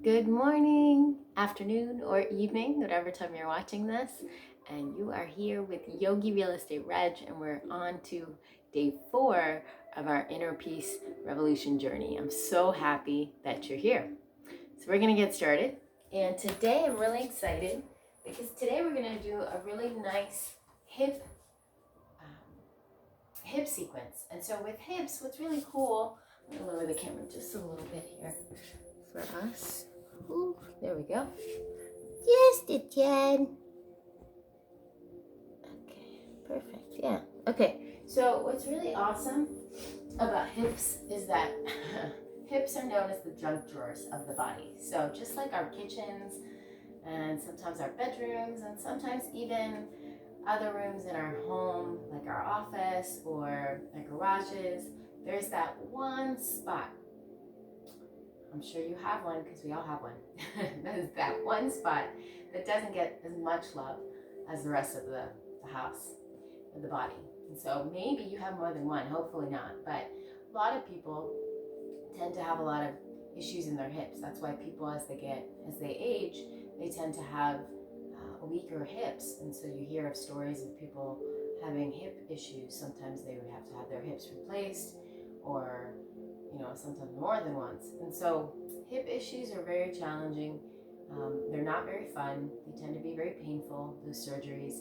Good morning, afternoon, or evening, whatever time you're watching this. And you are here with Yogi Real Estate Reg, and we're on to day 4 of our Inner Peace Revolution journey. I'm so happy that you're here. So we're going to get started. And today I'm really excited because today we're going to do a really nice hip sequence. And so with hips, what's really cool, I'm going to lower the camera just a little bit here for us. Ooh, there we go. Yes, it can. Okay, perfect. Yeah. Okay, so what's really awesome about hips is that hips are known as the junk drawers of the body. So just like our kitchens and sometimes our bedrooms and sometimes even other rooms in our home, like our office or our garages, there's that one spot. I'm sure you have one because we all have one. There's that one spot that doesn't get as much love as the rest of the house or the body. And so maybe you have more than one, hopefully not. But a lot of people tend to have a lot of issues in their hips. That's why people, as they age, they tend to have weaker hips. And so you hear of stories of people having hip issues. Sometimes they would have to have their hips replaced, or sometimes more than once. And so hip issues are very challenging. They're not very fun. They tend to be very painful, those surgeries.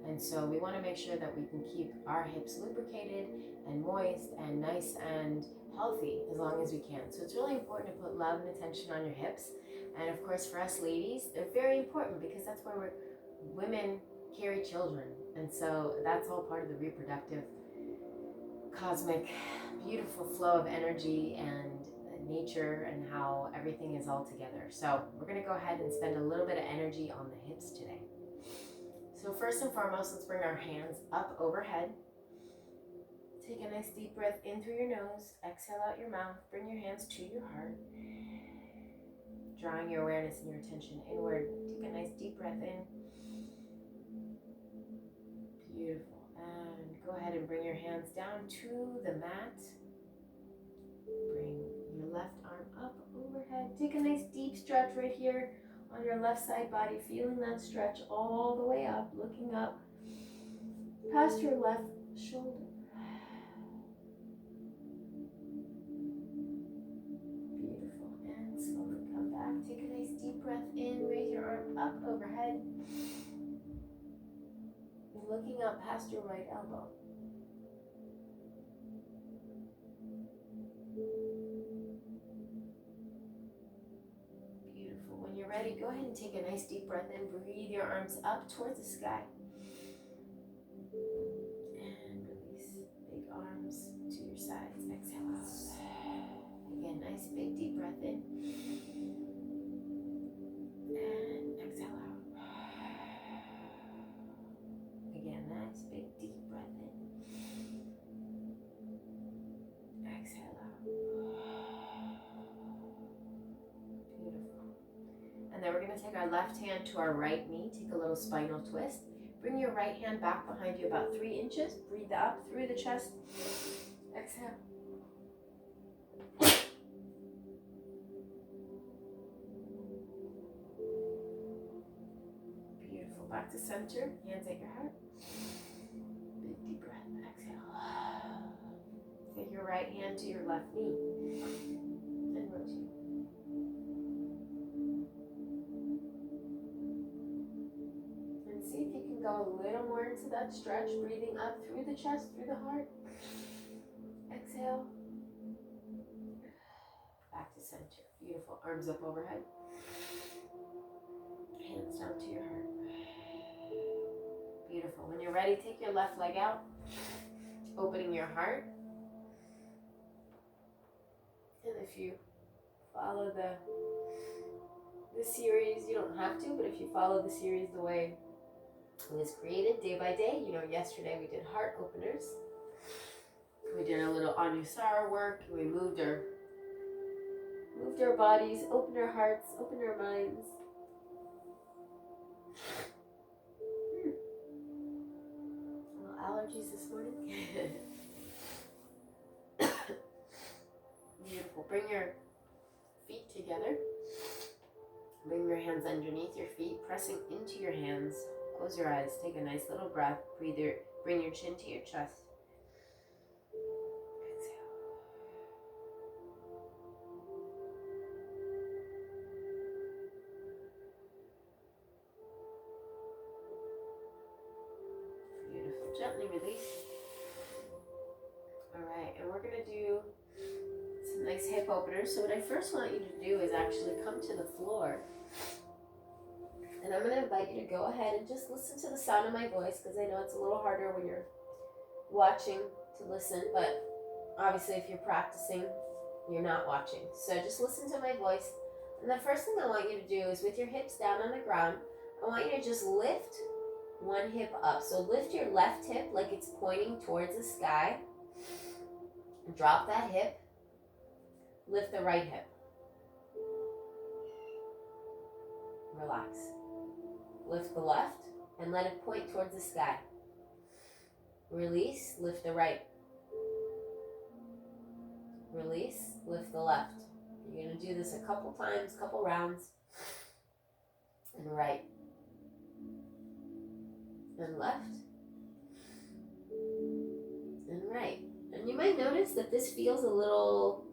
And so we want to make sure that we can keep our hips lubricated and moist and nice and healthy as long as we can. So it's really important to put love and attention on your hips. And of course, for us ladies, they're very important because that's where women carry children. And so that's all part of the reproductive, cosmic, beautiful flow of energy and nature and how everything is all together. So we're going to go ahead and spend a little bit of energy on the hips today. So first and foremost, let's bring our hands up overhead. Take a nice deep breath in through your nose, exhale out your mouth, bring your hands to your heart, drawing your awareness and your attention inward. Take a nice deep breath in. Beautiful. And go ahead and bring your hands down to the mat. Bring your left arm up overhead. Take a nice deep stretch right here on your left side body, feeling that stretch all the way up, looking up past your left shoulder. Beautiful. And slowly come back. Take a nice deep breath in. Raise your arm up overhead. Looking up past your right elbow. Beautiful. When you're ready, go ahead and take a nice deep breath in. Breathe your arms up towards the sky. And release. Big arms to your sides. Exhale out. Again, nice big deep breath in. And exhale out. Again, nice big deep breath in. Exhale out. Beautiful. And then we're going to take our left hand to our right knee. Take a little spinal twist. Bring your right hand back behind you about 3 inches. Breathe up through the chest. Exhale. Beautiful. Back to center. Hands at your heart. Big deep breath. Exhale. Take your right hand to your left knee. And rotate. And see if you can go a little more into that stretch. Breathing up through the chest, through the heart. Exhale. Back to center. Beautiful. Arms up overhead. Hands down to your heart. Beautiful. When you're ready, take your left leg out, opening your heart. And if you follow the series, you don't have to, but if you follow the series the way it was created, day by day, yesterday we did heart openers. We did a little Anusara work. We moved our bodies, opened our hearts, opened our minds. Allergies this morning. Beautiful. Bring your feet together. Bring your hands underneath your feet, pressing into your hands. Close your eyes. Take a nice little breath. Bring your chin to your chest. Exhale. Beautiful. Gently release. All right, and we're going to do some nice hip openers. So what I first want you to do is actually come to the floor. And I'm going to invite you to go ahead and just listen to the sound of my voice, because I know it's a little harder when you're watching to listen, but obviously if you're practicing, you're not watching. So just listen to my voice. And the first thing I want you to do is, with your hips down on the ground, I want you to just lift one hip up. So lift your left hip like it's pointing towards the sky. Drop that hip. Lift the right hip. Relax. Lift the left and let it point towards the sky. Release, lift the right. Release, lift the left. You're going to do this a couple times, couple rounds. And right. And left. And right. And you might notice that this feels a little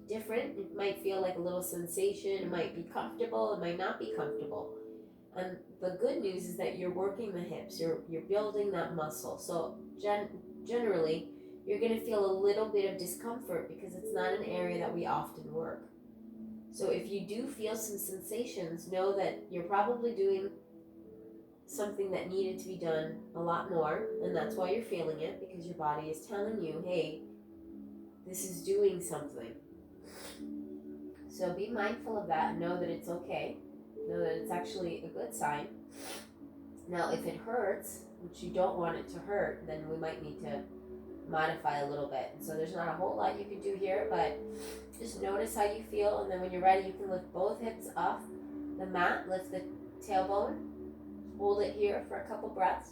different. It might feel like a little sensation. It might be comfortable. It might not be comfortable. And the good news is that you're working the hips. You're building that muscle. So generally, you're going to feel a little bit of discomfort because it's not an area that we often work. So if you do feel some sensations, know that you're probably doing something that needed to be done a lot more, and that's why you're feeling it, because your body is telling you, hey, this is doing something. So be mindful of that and know that it's okay. Know that it's actually a good sign. Now, if it hurts, which you don't want it to hurt, then we might need to modify a little bit. So there's not a whole lot you can do here, but just notice how you feel, and then when you're ready, you can lift both hips off the mat, lift the tailbone, hold it here for a couple breaths,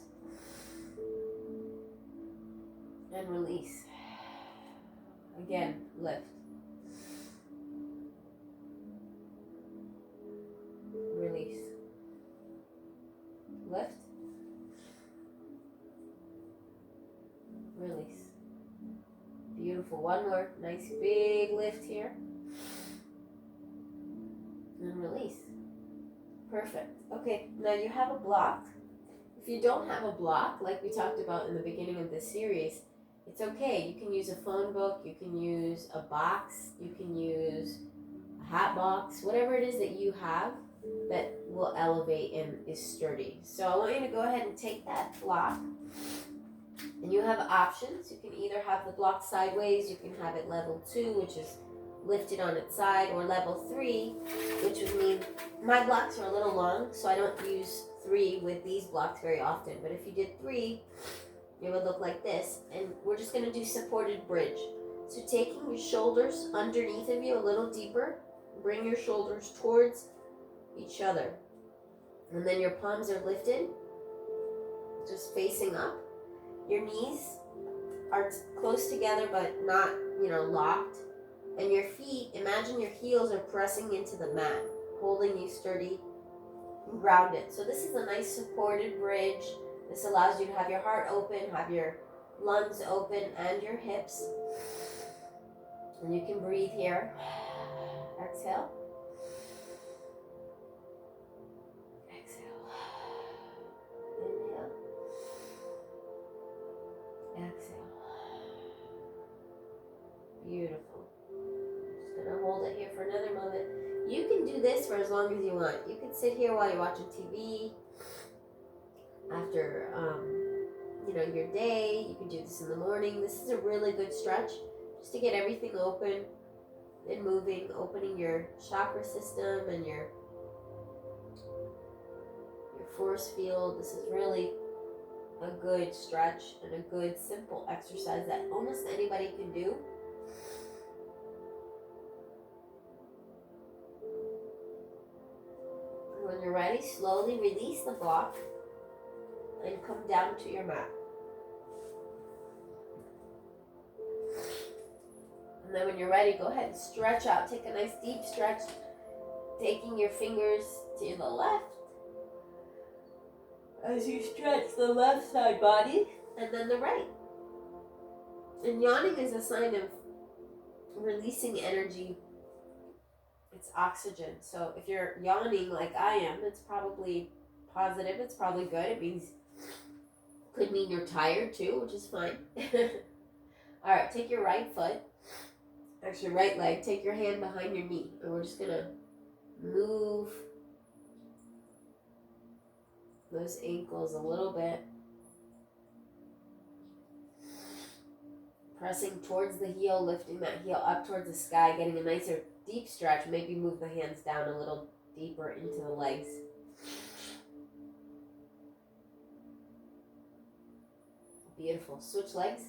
and release. Again, lift. Release. Lift. Release. Beautiful. One more. Nice big lift here. And release. Perfect. Okay, now you have a block. If you don't have a block, like we talked about in the beginning of this series, it's okay. You can use a phone book, you can use a box, you can use a hat box, whatever it is that you have that will elevate and is sturdy. So I want you to go ahead and take that block, and you have options. You can either have the block sideways, you can have it level 2, which is lifted on its side, or level 3, which would mean my blocks are a little long, so I don't use 3 with these blocks very often. But if you did 3, it would look like this. And we're just going to do supported bridge. So taking your shoulders underneath of you a little deeper, bring your shoulders towards each other. And then your palms are lifted, just facing up. Your knees are close together but not, locked. And your feet, imagine your heels are pressing into the mat, holding you sturdy and grounded. So this is a nice supported bridge. This allows you to have your heart open, have your lungs open, and your hips. And you can breathe here. Exhale. Exhale. Inhale. Exhale. Beautiful. Gonna hold it here for another moment. You can do this for as long as you want. You can sit here while you're watching TV, after your day. You can do this in the morning. This is a really good stretch just to get everything open and moving, opening your chakra system and your force field. This is really a good stretch and a good simple exercise that almost anybody can do. When you're ready, slowly release the block and come down to your mat. And then when you're ready, go ahead and stretch out. Take a nice deep stretch. taking your fingers to the left as you stretch the left side body and then the right. And yawning is a sign of releasing energy. It's oxygen. So if you're yawning like I am, it's probably positive. It's probably good. It means, could mean you're tired too, which is fine. All right, take your right foot, actually right leg, take your hand behind your knee, and we're just gonna move those ankles a little bit. Pressing towards the heel, lifting that heel up towards the sky, getting a nicer deep stretch. Maybe move the hands down a little deeper into the legs. Beautiful. Switch legs.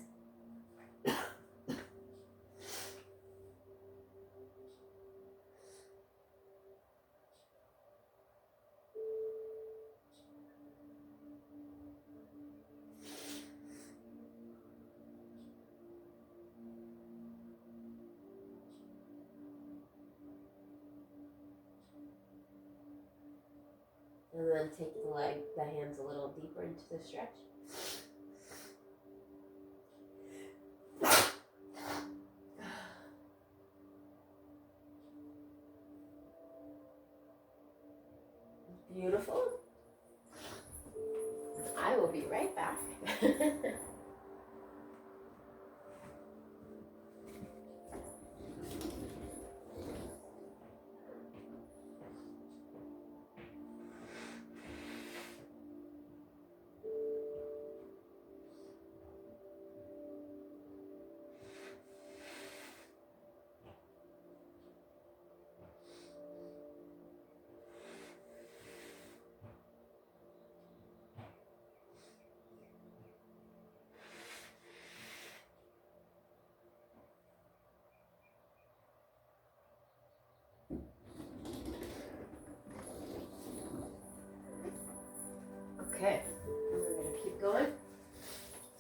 And then take the hands a little deeper into the stretch. Beautiful. I will be right back. Okay, we're going to keep going.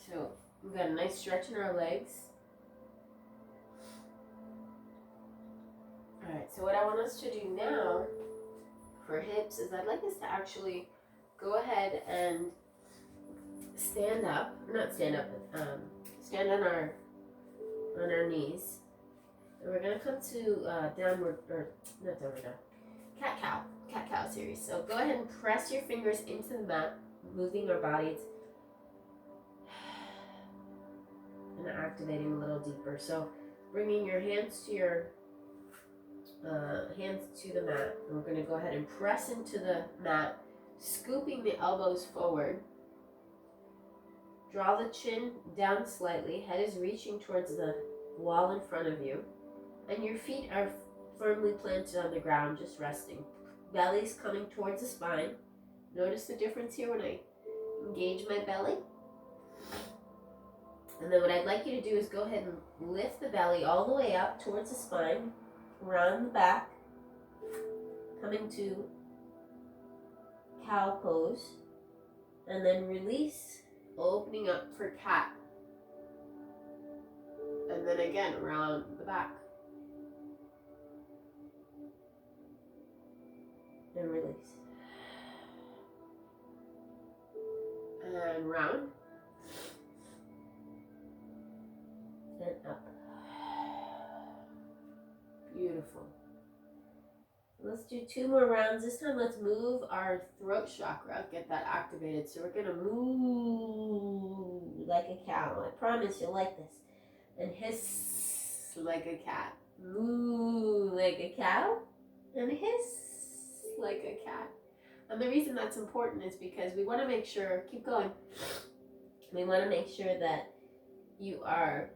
So we've got a nice stretch in our legs. Alright, so what I want us to do now for hips is I'd like us to actually go ahead and stand up, not stand up, stand on our knees. And we're going to come to downward, or not downward dog, cat cow series. So go ahead and press your fingers into the mat, moving our bodies and activating a little deeper. So bringing your hands to the mat, and we're going to go ahead and press into the mat, scooping the elbows forward. Draw the chin down slightly, head is reaching towards the wall in front of you, and your feet are firmly planted on the ground, just resting. Belly's coming towards the spine. Notice the difference here when I engage my belly. And then what I'd like you to do is go ahead and lift the belly all the way up towards the spine, around the back, coming to cow pose, and then release, opening up for cat. And then again, around the back. And release. And round. And up. Beautiful. Let's do 2 more rounds. This time let's move our throat chakra, get that activated. So we're going to move like a cow. I promise you'll like this. And hiss like a cat. Moo like a cow. And hiss like a cat. And the reason that's important is because we want to make sure, keep going, we want to make sure that you are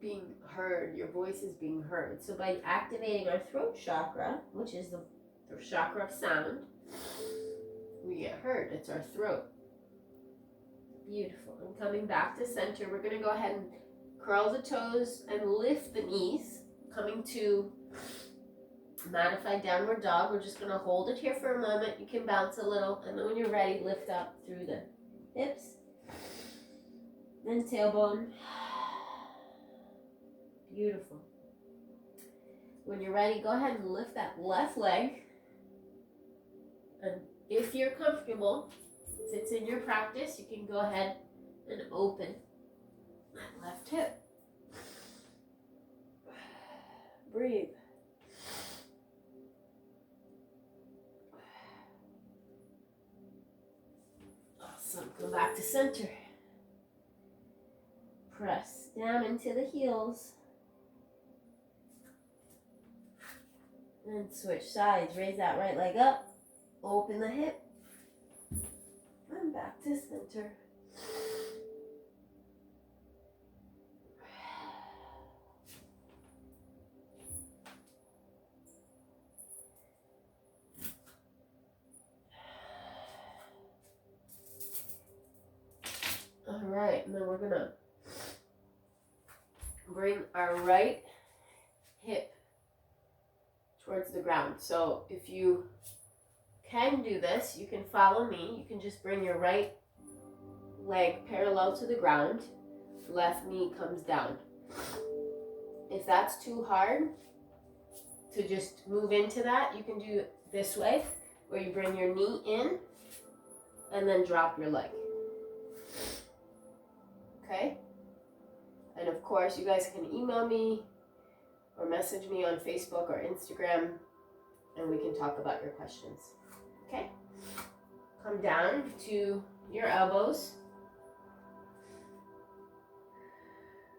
being heard, your voice is being heard. So by activating our throat chakra, which is the chakra of sound, we get heard. It's our throat. Beautiful. And coming back to center, we're going to go ahead and curl the toes and lift the knees, coming to modified downward dog. We're just going to hold it here for a moment. You can bounce a little, and then when you're ready, lift up through the hips, then tailbone. Beautiful. When you're ready, go ahead and lift that left leg And if you're comfortable, since it's in your practice, you can go ahead and open that left hip. Breathe. Awesome. Come back to center. Press down into the heels. And switch sides. Raise that right leg up. Open the hip. And back to center. All right, and then we're gonna bring our right hip towards the ground. So if you can do this, you can follow me. You can just bring your right leg parallel to the ground. Left knee comes down. If that's too hard to just move into that, you can do it this way, where you bring your knee in and then drop your leg. Okay? And of course, you guys can email me or message me on Facebook or Instagram, and we can talk about your questions. Okay? Come down to your elbows.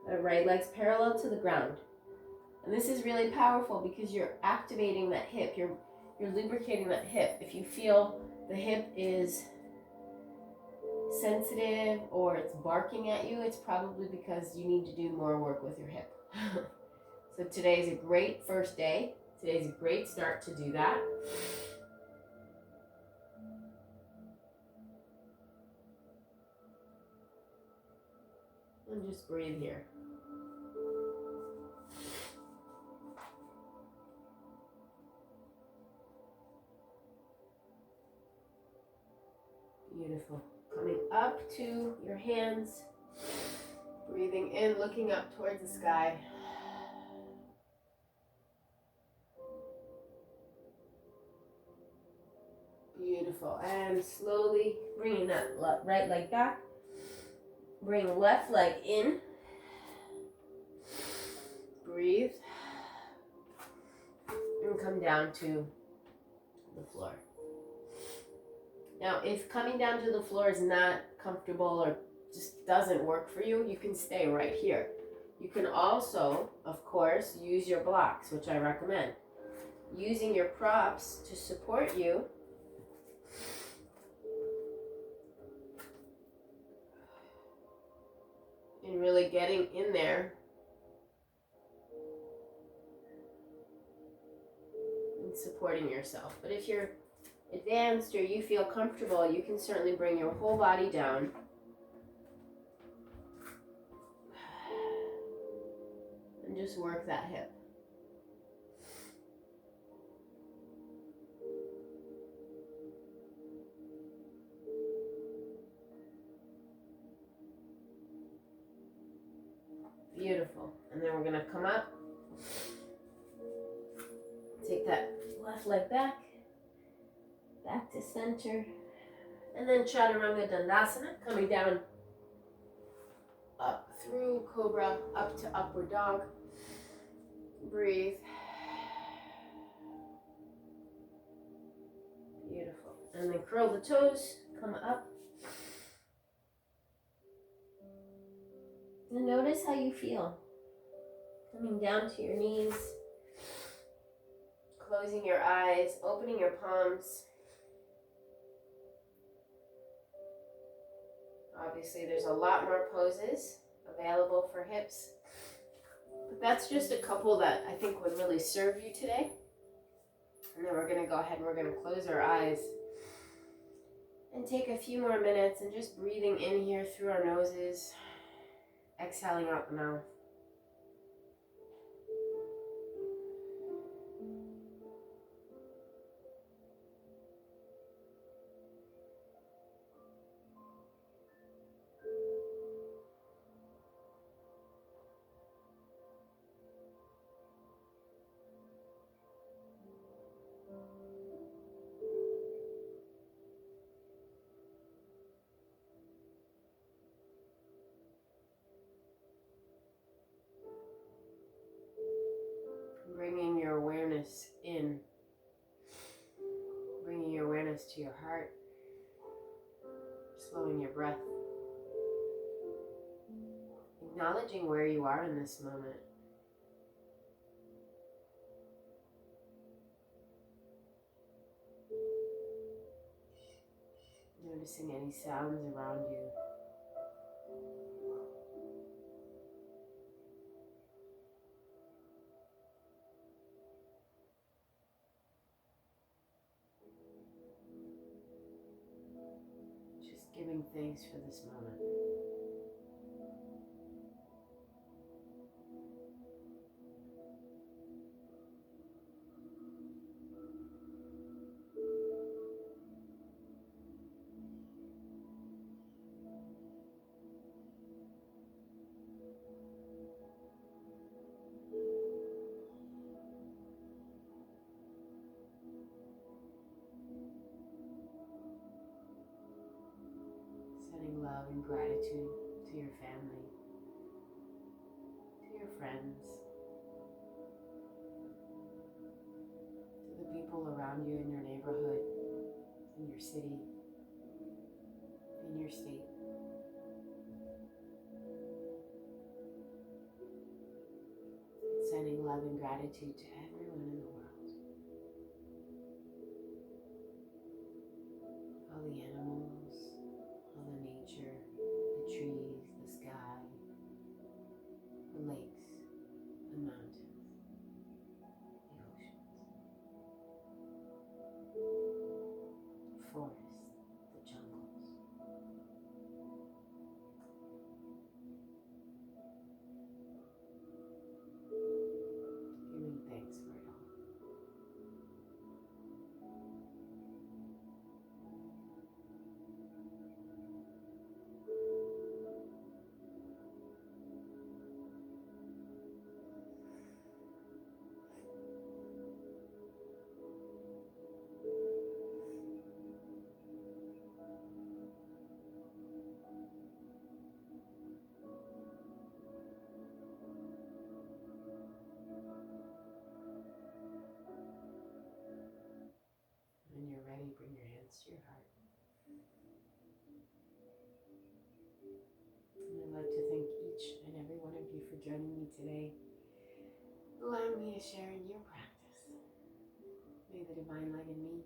The right leg's parallel to the ground. And this is really powerful because you're activating that hip. You're lubricating that hip. If you feel the hip is sensitive or it's barking at you, it's probably because you need to do more work with your hip. So today is a great first day. Today's a great start to do that. And just breathe here. Beautiful. Coming up to your hands. Breathing in, looking up towards the sky. Beautiful. And slowly bringing that right leg back. Bring left leg in. Breathe. And come down to the floor. Now, if coming down to the floor is not comfortable or just doesn't work for you, you can stay right here. You can also, of course, use your blocks, which I recommend. Using your props to support you. And really getting in there. And supporting yourself. But if you're advanced or you feel comfortable, you can certainly bring your whole body down. And just work that hip. Beautiful. And then we're going to come up. Take that left leg back. Back to center. And then Chaturanga Dandasana, coming down up through Cobra, up to Upward Dog. Breathe. Beautiful. And then curl the toes, come up. And notice how you feel. Coming down to your knees. Closing your eyes, opening your palms. Obviously, there's a lot more poses available for hips. But that's just a couple that I think would really serve you today. And then we're going to go ahead and we're going to close our eyes and take a few more minutes and just breathing in here through our noses, exhaling out the mouth. to your heart, slowing your breath, acknowledging where you are in this moment. Noticing any sounds around you. Just giving thanks for this moment. Sending love and gratitude to your family, to your friends, to the people around you in your neighborhood, in your city, in your state. Sending love and gratitude to everyone in the world. All the animals, all the nature, the trees, the sky, the lakes, the mountains, the oceans, the forests, the jungles. Giving thanks for it all. When you're ready, bring your hands to your heart. And I'd like to thank each and every one of you for joining me today, allowing me to share in your practice. May the divine light in me